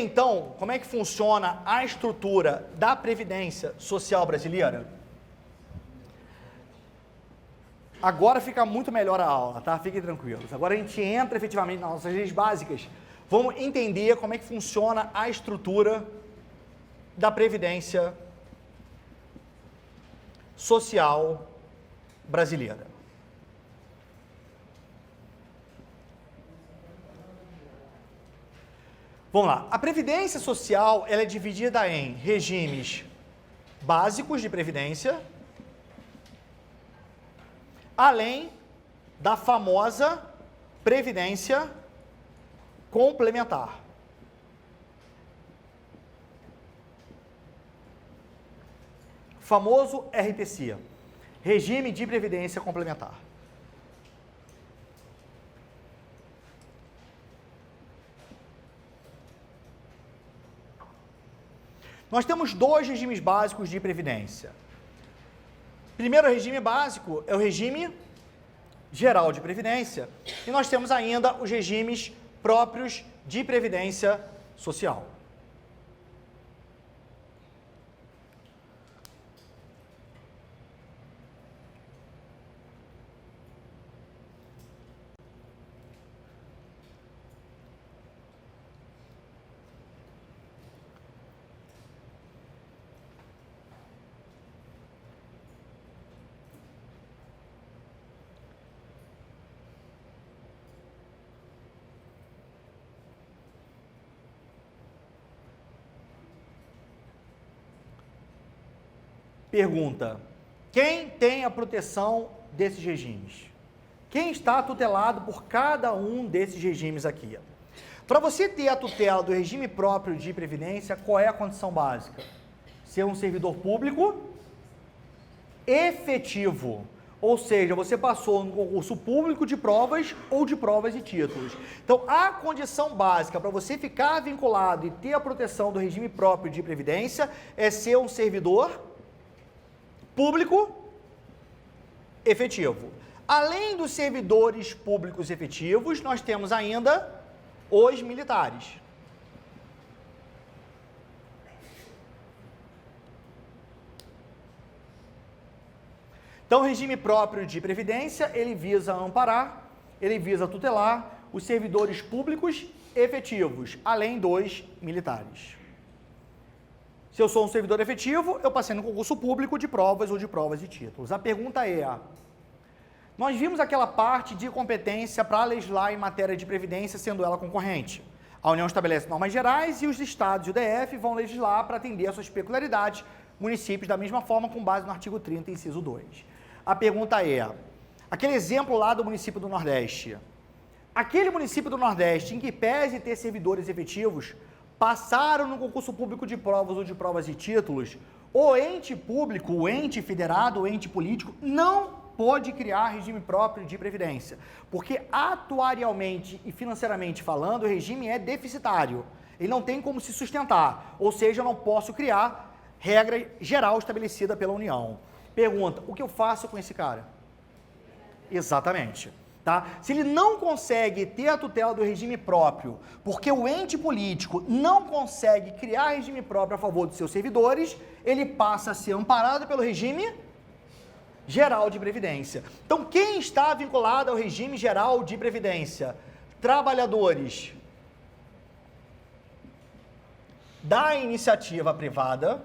então como é que funciona a estrutura da Previdência Social brasileira? Agora fica muito melhor a aula, tá? Fiquem tranquilos. Agora a gente entra efetivamente nas nossas leis básicas. Vamos entender como é que funciona a estrutura da Previdência Social brasileira. Vamos lá. A Previdência Social ela é dividida em regimes básicos de previdência, além da famosa Previdência Complementar. Famoso RPC, Regime de Previdência Complementar. Nós temos dois regimes básicos de previdência. Primeiro regime básico é o regime geral de previdência e nós temos ainda os regimes próprios de previdência social. Pergunta: quem tem a proteção desses regimes? Quem está tutelado por cada um desses regimes aqui? Para você ter a tutela do regime próprio de previdência, qual é a condição básica? Ser um servidor público efetivo. Ou seja, você passou no concurso público de provas ou de provas e títulos. Então, a condição básica para você ficar vinculado e ter a proteção do regime próprio de previdência é ser um servidor público efetivo. Além dos servidores públicos efetivos, nós temos ainda os militares. Então, o regime próprio de previdência, ele visa amparar, ele visa tutelar os servidores públicos efetivos, além dos militares. Se eu sou um servidor efetivo, eu passei no concurso público de provas ou de provas e títulos. A pergunta é, nós vimos aquela parte de competência para legislar em matéria de previdência, sendo ela concorrente. A União estabelece normas gerais e os estados e o DF vão legislar para atender às suas peculiaridades, municípios da mesma forma, com base no artigo 30, inciso 2. A pergunta é, aquele exemplo lá do município do Nordeste, aquele município do Nordeste, em que pese ter servidores efetivos, passaram no concurso público de provas ou de provas e títulos, o ente público, o ente federado, o ente político, não pode criar regime próprio de previdência, porque atuarialmente e financeiramente falando, o regime é deficitário, ele não tem como se sustentar, ou seja, eu não posso criar regra geral estabelecida pela União. Pergunta, o que eu faço com esse cara? Exatamente. Tá? Se ele não consegue ter a tutela do regime próprio, porque o ente político não consegue criar regime próprio a favor dos seus servidores, ele passa a ser amparado pelo regime geral de previdência. Então, quem está vinculado ao regime geral de previdência? Trabalhadores da iniciativa privada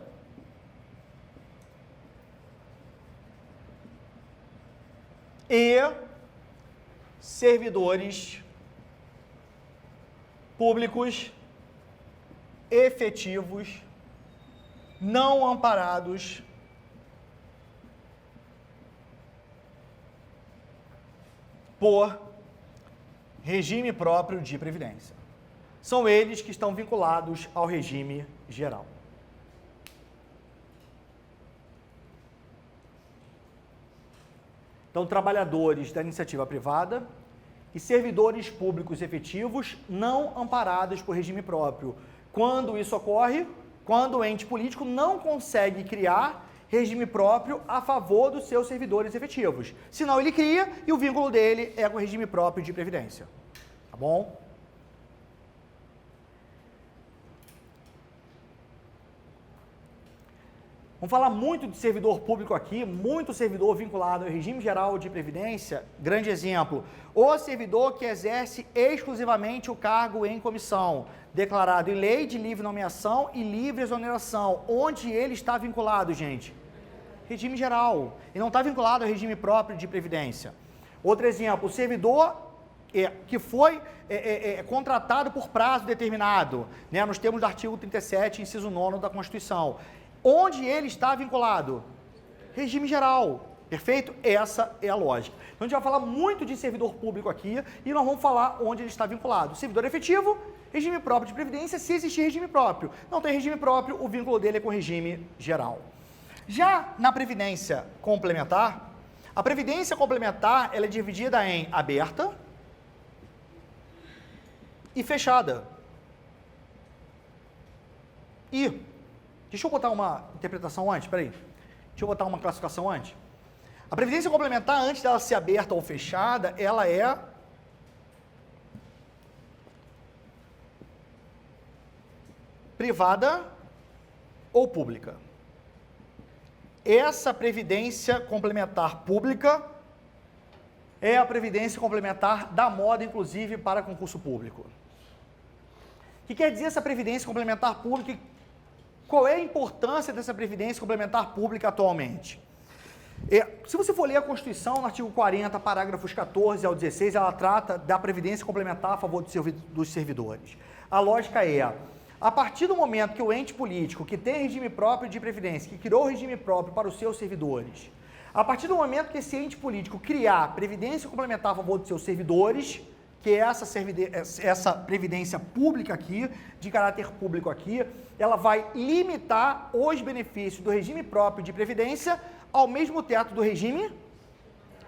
e servidores públicos efetivos não amparados por regime próprio de previdência. São eles que estão vinculados ao regime geral. Então, trabalhadores da iniciativa privada e servidores públicos efetivos não amparados por regime próprio. Quando isso ocorre? Quando o ente político não consegue criar regime próprio a favor dos seus servidores efetivos. Senão ele cria e o vínculo dele é com o regime próprio de previdência. Tá bom? Vamos falar muito de servidor público aqui, muito servidor vinculado ao regime geral de previdência. Grande exemplo, o servidor que exerce exclusivamente o cargo em comissão, declarado em lei de livre nomeação e livre exoneração. Onde ele está vinculado, gente? Regime geral. E não está vinculado ao regime próprio de previdência. Outro exemplo, o servidor que foi contratado por prazo determinado, né, nos termos do artigo 37, inciso 9 da Constituição. Onde ele está vinculado? Regime geral. Perfeito? Essa é a lógica. Então, a gente vai falar muito de servidor público aqui e nós vamos falar onde ele está vinculado. Servidor efetivo, regime próprio de previdência, se existir regime próprio. Não tem regime próprio, o vínculo dele é com o regime geral. Já na previdência complementar, a previdência complementar ela é dividida em aberta e fechada. E, deixa eu botar uma interpretação antes, peraí. Deixa eu botar uma classificação antes. A previdência complementar, antes dela ser aberta ou fechada, ela é privada ou pública. Essa previdência complementar pública é a previdência complementar da moda, inclusive, para concurso público. O que quer dizer essa previdência complementar pública? Qual é a importância dessa previdência complementar pública atualmente? Se você for ler a Constituição, no artigo 40, parágrafos 14 ao 16, ela trata da previdência complementar a favor dos servidores. A lógica é, a partir do momento que o ente político, que tem regime próprio de previdência, que criou o regime próprio para os seus servidores, a partir do momento que esse ente político criar previdência complementar a favor dos seus servidores, que é essa previdência pública aqui, de caráter público aqui, ela vai limitar os benefícios do regime próprio de previdência ao mesmo teto do regime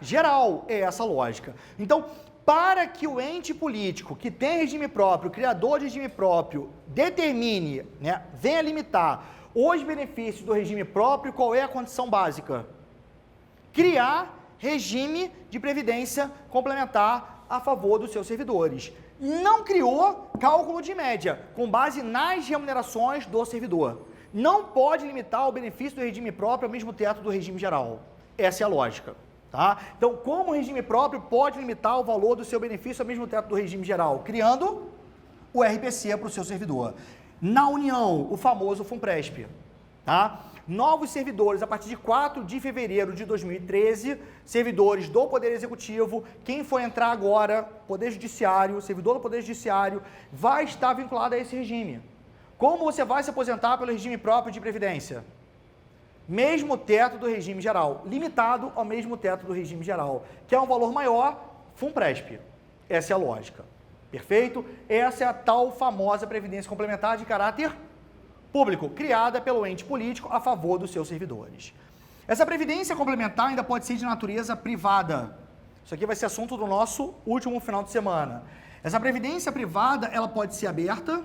geral. É essa a lógica. Então, para que o ente político que tem regime próprio, criador de regime próprio, determine, né, venha limitar os benefícios do regime próprio, qual é a condição básica? Criar regime de previdência complementar a favor dos seus servidores. Não criou cálculo de média, com base nas remunerações do servidor. Não pode limitar o benefício do regime próprio ao mesmo teto do regime geral. Essa é a lógica. Tá? Então, como o regime próprio pode limitar o valor do seu benefício ao mesmo teto do regime geral? Criando o RPC para o seu servidor. Na União, o famoso FUNPRESP. Tá? Novos servidores, a partir de 4 de fevereiro de 2013, servidores do Poder Executivo, quem for entrar agora, Poder Judiciário, servidor do Poder Judiciário, vai estar vinculado a esse regime. Como você vai se aposentar pelo regime próprio de previdência? Mesmo teto do regime geral, limitado ao mesmo teto do regime geral, que é um valor maior, FUNPRESP. Essa é a lógica. Perfeito? Essa é a tal famosa previdência complementar de caráter público, criada pelo ente político a favor dos seus servidores. Essa previdência complementar ainda pode ser de natureza privada. Isso aqui vai ser assunto do nosso último final de semana. Essa previdência privada, ela pode ser aberta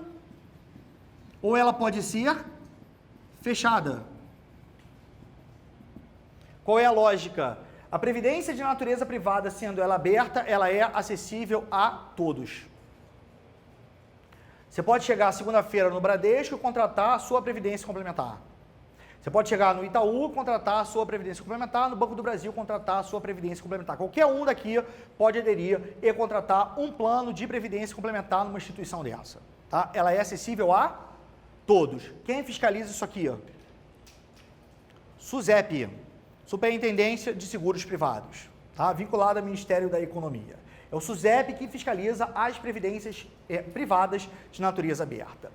ou ela pode ser fechada. Qual é a lógica? A previdência de natureza privada, sendo ela aberta, ela é acessível a todos. Você pode chegar segunda-feira no Bradesco e contratar a sua previdência complementar. Você pode chegar no Itaú, contratar a sua previdência complementar, no Banco do Brasil, contratar a sua previdência complementar. Qualquer um daqui pode aderir e contratar um plano de previdência complementar numa instituição dessa. Tá? Ela é acessível a todos. Quem fiscaliza isso aqui? SUSEP, Superintendência de Seguros Privados, tá? Vinculada ao Ministério da Economia. É o SUSEP que fiscaliza as previdências privadas de natureza aberta.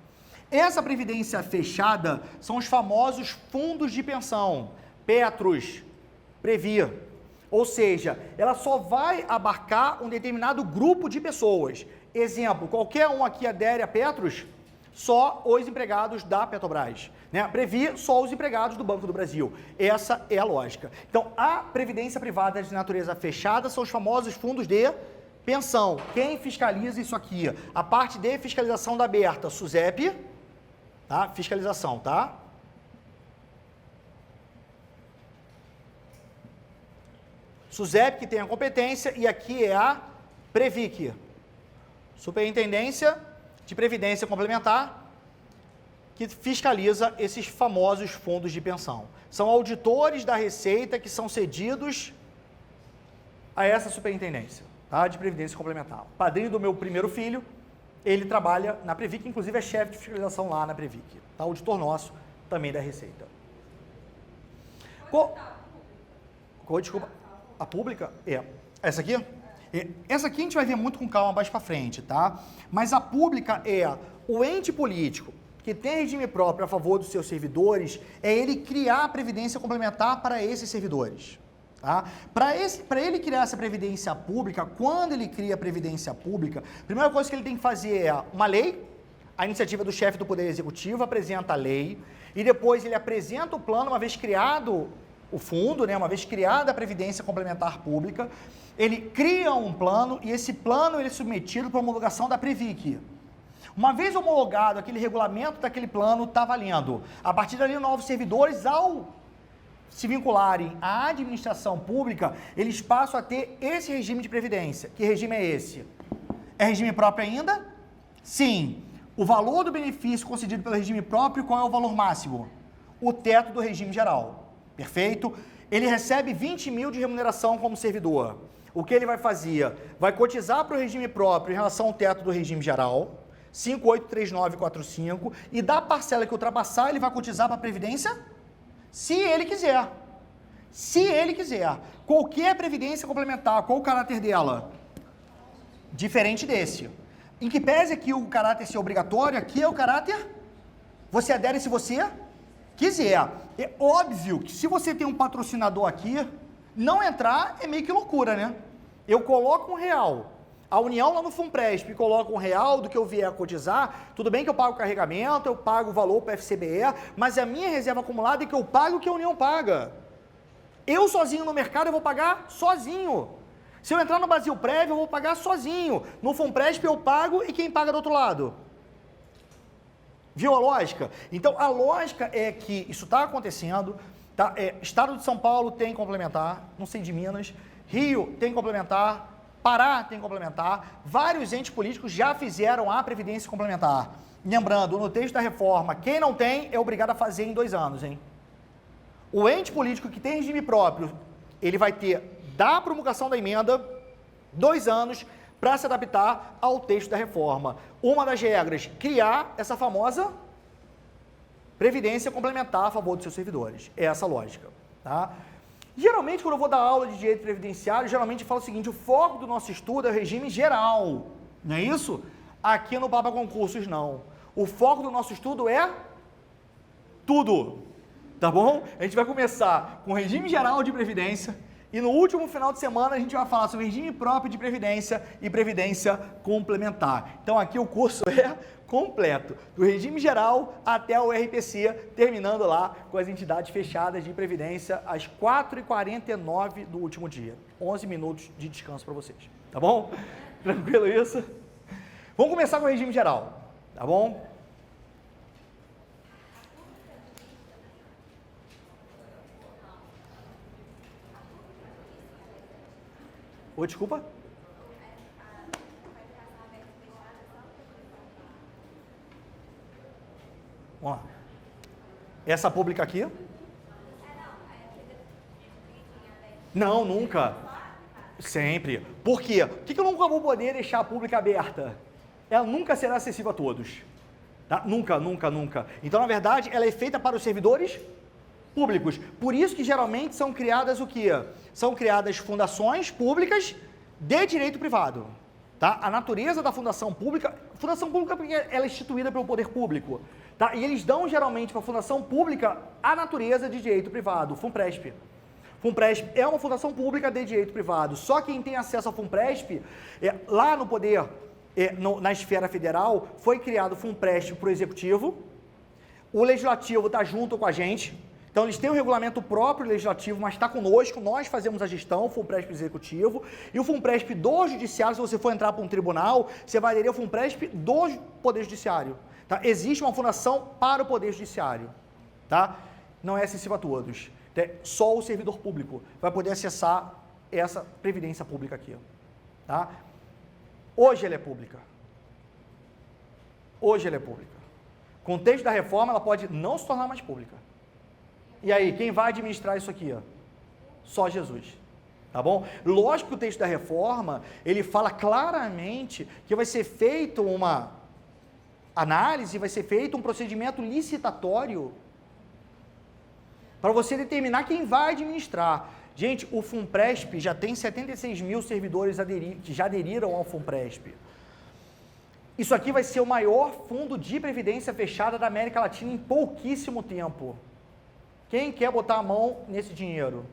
Essa previdência fechada são os famosos fundos de pensão, Petros, Previ. Ou seja, ela só vai abarcar um determinado grupo de pessoas. Exemplo, qualquer um aqui adere a Petros, só os empregados da Petrobras. Né? Previ, só os empregados do Banco do Brasil. Essa é a lógica. Então, a previdência privada de natureza fechada são os famosos fundos de pensão. Quem fiscaliza isso aqui? A parte de fiscalização da aberta, SUSEP, tá? Fiscalização, tá? SUSEP que tem a competência e aqui é a Previc, Superintendência de Previdência Complementar, que fiscaliza esses famosos fundos de pensão. São auditores da Receita que são cedidos a essa superintendência, tá? De Previdência Complementar. O padrinho do meu primeiro filho, ele trabalha na Previc, inclusive é chefe de fiscalização lá na Previc, tá? Auditor nosso, também da Receita. Desculpa, a pública? Essa aqui? Essa aqui a gente vai ver muito com calma mais para frente, tá? Mas a pública é o ente político que tem regime próprio a favor dos seus servidores, é ele criar a previdência complementar para esses servidores. Tá? Para ele criar essa previdência pública, quando ele cria a previdência pública, a primeira coisa que ele tem que fazer é uma lei, a iniciativa do chefe do Poder Executivo apresenta a lei, e depois ele apresenta o plano, uma vez criado o fundo, né, uma vez criada a previdência complementar pública, ele cria um plano, e esse plano ele é submetido para homologação da Previc. Uma vez homologado, aquele regulamento daquele plano está valendo. A partir dali, novos servidores, ao se vincularem à administração pública, eles passam a ter esse regime de previdência. Que regime é esse? É regime próprio ainda? Sim. O valor do benefício concedido pelo regime próprio, qual é o valor máximo? O teto do regime geral. Perfeito? Ele recebe 20 mil de remuneração como servidor. O que ele vai fazer? Vai cotizar para o regime próprio em relação ao teto do regime geral, 583945, e da parcela que ultrapassar, ele vai cotizar para a Previdência, se ele quiser. Se ele quiser. Qualquer previdência complementar, qual o caráter dela? Diferente desse. Em que pese aqui o caráter ser obrigatório, aqui é o caráter, você adere se você quiser. É óbvio que se você tem um patrocinador aqui, não entrar é meio que loucura, né? Eu coloco R$1, a União lá no Funpresp coloca R$1 do que eu vier a cotizar, tudo bem que eu pago o carregamento, eu pago o valor para a FCBE, mas a minha reserva acumulada é que eu pago o que a União paga. Eu sozinho no mercado eu vou pagar sozinho. Se eu entrar no Brasilprev eu vou pagar sozinho. No Funpresp eu pago e quem paga do outro lado? Viu a lógica? Então a lógica é que isso está acontecendo, tá? Estado de São Paulo tem complementar, não sei de Minas, Rio tem complementar, Pará tem complementar, vários entes políticos já fizeram a previdência complementar. Lembrando, no texto da reforma, quem não tem é obrigado a fazer em 2 anos, hein? O ente político que tem regime próprio, ele vai ter, da promulgação da emenda, 2 anos para se adaptar ao texto da reforma. Uma das regras, criar essa famosa previdência complementar a favor dos seus servidores. É essa a lógica, tá? Geralmente, quando eu vou dar aula de direito previdenciário, geralmente eu falo o seguinte, o foco do nosso estudo é o regime geral, não é isso? Aqui no Papa Concursos, não. O foco do nosso estudo é tudo, tá bom? A gente vai começar com o regime geral de previdência e no último final de semana a gente vai falar sobre regime próprio de previdência e previdência complementar. Então aqui o curso é completo, do regime geral até o RPC, terminando lá com as entidades fechadas de previdência às 4h49 do último dia. 11 minutos de descanso para vocês, tá bom? Tranquilo isso? Vamos começar com o regime geral, tá bom? Oi, desculpa? Vamos lá. Essa pública aqui? Não, nunca. Sempre. Por quê? Por que eu nunca vou poder deixar a pública aberta? Ela nunca será acessível a todos. Tá? Nunca, nunca, nunca. Então, na verdade, ela é feita para os servidores públicos. Por isso que geralmente são criadas o quê? São criadas fundações públicas de direito privado. Tá? A natureza da fundação pública porque ela é instituída pelo poder público. Tá? E eles dão geralmente para a fundação pública a natureza de direito privado, Funpresp. Funpresp é uma fundação pública de direito privado. Só quem tem acesso ao Funpresp, lá no poder, na esfera federal, foi criado o Funpresp para o Executivo. O Legislativo está junto com a gente. Então, eles têm um regulamento próprio legislativo, mas está conosco, nós fazemos a gestão, o Funpresp Executivo, e o Funpresp do Judiciário, se você for entrar para um tribunal, você vai aderir ao Funpresp do Poder Judiciário. Tá? Existe uma fundação para o Poder Judiciário, tá? Não é acessível a todos. Só o servidor público vai poder acessar essa previdência pública aqui. Tá? Hoje ela é pública. Hoje ela é pública. Com o texto da reforma, ela pode não se tornar mais pública. E aí, quem vai administrar isso aqui? Só Jesus. Tá bom? Lógico que o texto da reforma, ele fala claramente que vai ser feito uma análise, vai ser feito um procedimento licitatório para você determinar quem vai administrar. Gente, o FUNPRESP já tem 76 mil servidores que já aderiram ao FUNPRESP. Isso aqui vai ser o maior fundo de previdência fechada da América Latina em pouquíssimo tempo. Quem quer botar a mão nesse dinheiro?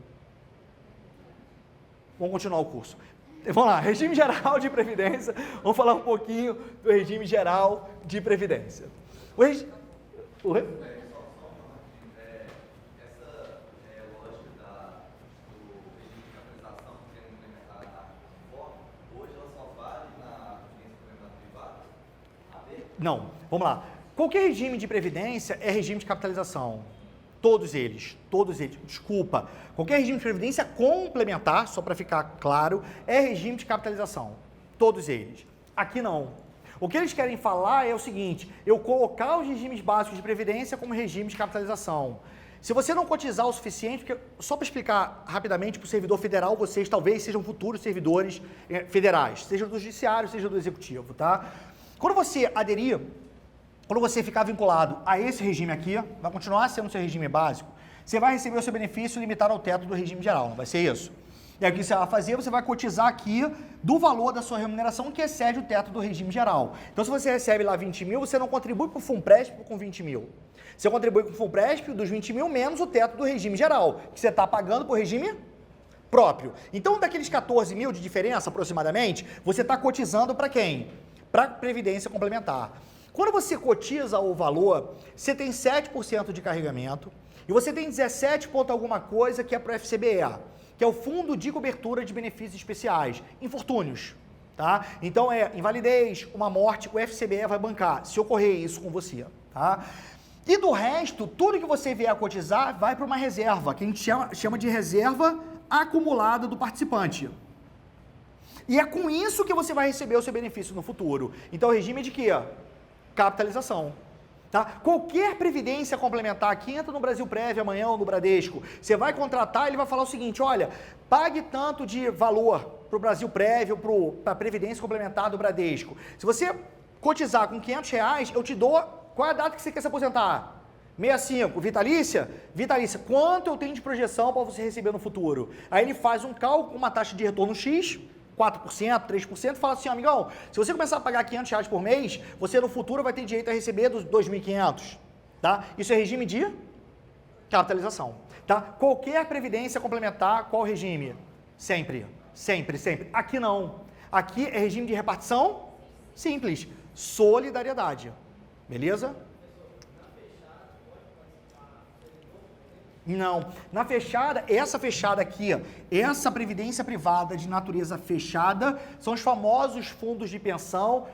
Vamos continuar o curso. Vamos lá, regime geral de previdência. Vamos falar um pouquinho do regime geral de previdência. Não, vamos lá. Qualquer regime de previdência é regime de capitalização. Todos eles, desculpa. Qualquer regime de previdência complementar, só para ficar claro, é regime de capitalização. Todos eles. Aqui não. O que eles querem falar é o seguinte, eu colocar os regimes básicos de previdência como regime de capitalização. Se você não cotizar o suficiente, porque, só para explicar rapidamente para o servidor federal, vocês talvez sejam futuros servidores federais, seja do judiciário, seja do executivo, tá? Quando você aderir, quando você ficar vinculado a esse regime aqui, vai continuar sendo o seu regime básico, você vai receber o seu benefício limitado ao teto do regime geral, não vai ser isso? E aí o que você vai fazer? Você vai cotizar aqui do valor da sua remuneração que excede o teto do regime geral. Então, se você recebe lá 20 mil, você não contribui para o FUNPRESP com 20 mil. Você contribui com o FUNPRESP dos 20 mil menos o teto do regime geral, que você está pagando para o regime próprio. Então, daqueles 14 mil de diferença, aproximadamente, você está cotizando para quem? Para a Previdência Complementar. Quando você cotiza o valor, você tem 7% de carregamento e você tem 17 ponto alguma coisa que é para o FCBE, que é o Fundo de Cobertura de Benefícios Especiais, infortúnios, tá? Então invalidez, uma morte, o FCBE vai bancar, se ocorrer isso com você, tá? E do resto, tudo que você vier a cotizar vai para uma reserva, que a gente chama de reserva acumulada do participante. E é com isso que você vai receber o seu benefício no futuro. Então o regime é de quê? Capitalização. Tá? Qualquer previdência complementar que entra no Brasilprev amanhã ou no Bradesco, você vai contratar, ele vai falar o seguinte, olha, pague tanto de valor para o Brasilprev ou para a previdência complementar do Bradesco. Se você cotizar com R$500, eu te dou, qual é a data que você quer se aposentar? 65, vitalícia? Vitalícia, quanto eu tenho de projeção para você receber no futuro? Aí ele faz um cálculo com uma taxa de retorno X, 4%, 3%, fala assim, amigão, se você começar a pagar R$500 por mês, você no futuro vai ter direito a receber dos 2.500, tá? Isso é regime de capitalização, tá? Qualquer previdência complementar, qual regime? Sempre. Aqui não. Aqui é regime de repartição simples, solidariedade, beleza? Não, na fechada, essa fechada aqui, essa previdência privada de natureza fechada, são os famosos fundos de pensão,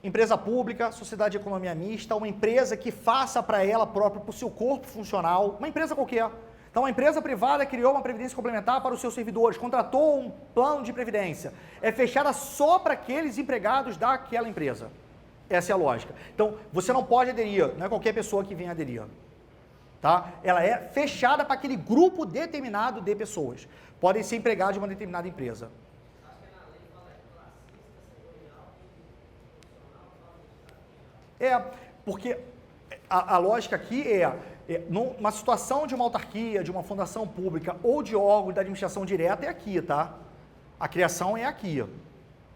empresa pública, sociedade de economia mista, uma empresa que faça para ela própria, para o seu corpo funcional, uma empresa qualquer. Então, a empresa privada criou uma previdência complementar para os seus servidores, contratou um plano de previdência, é fechada só para aqueles empregados daquela empresa. Essa é a lógica. Então, você não pode aderir, não é qualquer pessoa que venha aderir. Tá? Ela é fechada para aquele grupo determinado de pessoas. Podem ser empregados de uma determinada empresa. Porque a lógica aqui numa situação de uma autarquia, de uma fundação pública ou de órgão da administração direta é aqui, tá? A criação é aqui,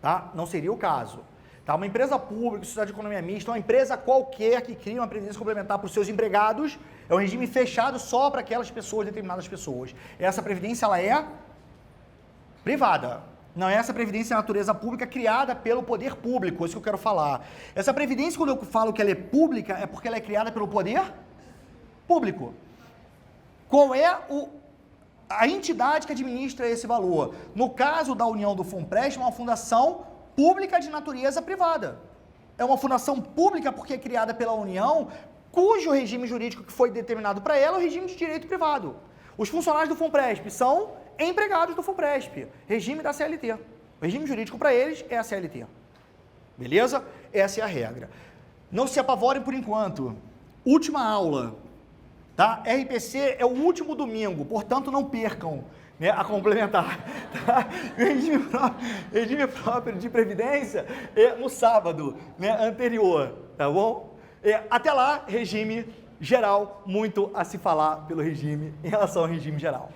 tá? Não seria o caso. Tá? Uma empresa pública, sociedade de economia mista, uma empresa qualquer que cria uma previdência complementar para os seus empregados, é um regime fechado só para aquelas pessoas, determinadas pessoas. Essa previdência, ela é privada. Não é essa previdência de natureza pública criada pelo poder público, é isso que eu quero falar. Essa previdência, quando eu falo que ela é pública, é porque ela é criada pelo poder público. Qual é a entidade que administra esse valor? No caso da União do FUNPRESP, é uma fundação pública de natureza privada. É uma fundação pública porque é criada pela União, cujo regime jurídico que foi determinado para ela é o regime de direito privado. Os funcionários do FUNPRESP são empregados do FUNPRESP, regime da CLT. O regime jurídico para eles é a CLT. Beleza? Essa é a regra. Não se apavorem por enquanto. última aula, tá? RPC é o último domingo, portanto não percam, né, a complementar. Tá? Regime próprio de previdência é no sábado, né, anterior, tá bom? Até lá, regime geral, muito a se falar pelo regime em relação ao regime geral.